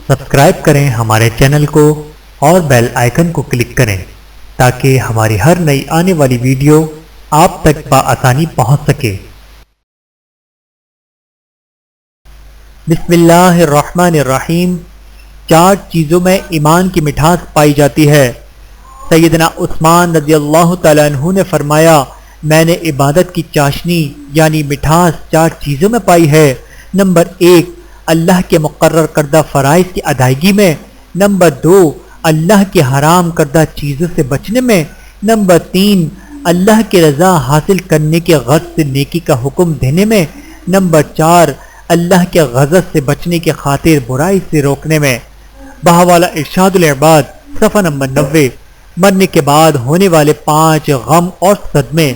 Subscribe کریں ہمارے channel کو اور بیل آئیکن کو کلک کریں تاکہ ہماری ہر نئی آنے والی ویڈیو آپ تک بآسانی پہنچ سکے۔ بسم اللہ الرحمن الرحیم۔ 4 چیزوں میں ایمان کی مٹھاس پائی جاتی ہے۔ سیدنا عثمان رضی اللہ تعالیٰ عنہ نے فرمایا، میں نے عبادت کی چاشنی یعنی مٹھاس 4 چیزوں میں پائی ہے۔ نمبر 1، اللہ کے مقرر کردہ فرائض کی ادائیگی میں۔ نمبر 2، اللہ کے حرام کردہ چیزوں سے بچنے میں۔ نمبر 3، اللہ کی رضا حاصل کرنے کے غرض سے نیکی کا حکم دینے میں۔ نمبر 4، اللہ کے غضب سے بچنے کی خاطر برائی سے روکنے میں۔ بہوالا ارشاد العباد صفحہ نمبر 90۔ مرنے کے بعد ہونے والے 5 غم اور صدمے۔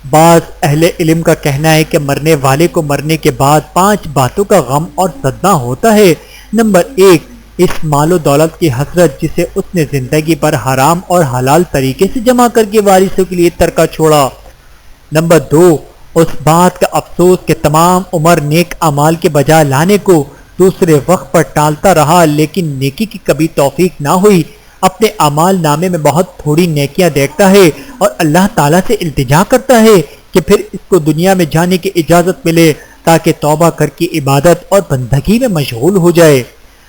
بعض اہل علم کا کہنا ہے کہ مرنے والے کو مرنے کے بعد 5 باتوں کا غم اور صدمہ ہوتا ہے۔ نمبر 1، اس مال و دولت کی حسرت جسے اس نے زندگی پر حرام اور حلال طریقے سے جمع کر کے وارثوں کے لیے ترکہ چھوڑا۔ نمبر 2، اس بات کا افسوس کہ تمام عمر نیک اعمال کے بجا لانے کو دوسرے وقت پر ٹالتا رہا لیکن نیکی کی کبھی توفیق نہ ہوئی۔ اپنے اعمال نامے میں بہت تھوڑی نیکیاں دیکھتا ہے اور اللہ تعالیٰ سے التجا کرتا ہے کہ پھر اس کو دنیا میں جانے کی اجازت ملے تاکہ توبہ کر کے عبادت اور بندگی میں مشغول ہو جائے۔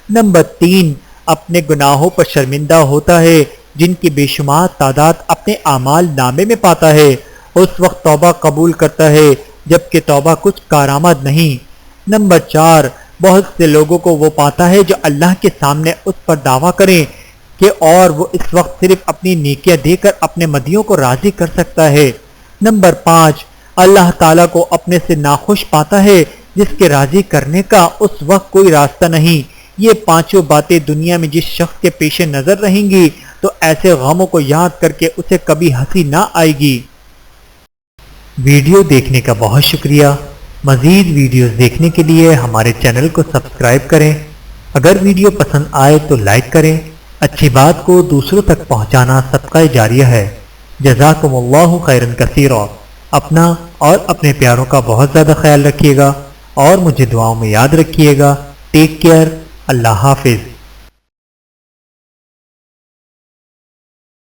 نمبر 3، اپنے گناہوں پر شرمندہ ہوتا ہے جن کی بے شمار تعداد اپنے اعمال نامے میں پاتا ہے۔ اس وقت توبہ قبول کرتا ہے جبکہ توبہ کچھ کارآمد نہیں۔ نمبر 4، بہت سے لوگوں کو وہ پاتا ہے جو اللہ کے سامنے اس پر دعویٰ کریں کہ اور وہ اس وقت صرف اپنی نیکیاں دے کر اپنے مدیوں کو راضی کر سکتا ہے۔ نمبر 5، اللہ تعالیٰ کو اپنے سے ناخوش پاتا ہے جس کے راضی کرنے کا اس وقت کوئی راستہ نہیں۔ یہ 5 باتیں دنیا میں جس شخص کے پیش نظر رہیں گی تو ایسے غموں کو یاد کر کے اسے کبھی ہنسی نہ آئے گی۔ ویڈیو دیکھنے کا بہت شکریہ۔ مزید ویڈیوز دیکھنے کے لیے ہمارے چینل کو سبسکرائب کریں۔ اگر ویڈیو پسند آئے تو لائک کریں۔ اچھی بات کو دوسروں تک پہنچانا صدقہ جاریہ ہے۔ جزاکم اللہ خیرا کثیرا۔ اپنا اور اپنے پیاروں کا بہت زیادہ خیال رکھیے گا اور مجھے دعاؤں میں یاد رکھیے گا۔ Take care. اللہ حافظ۔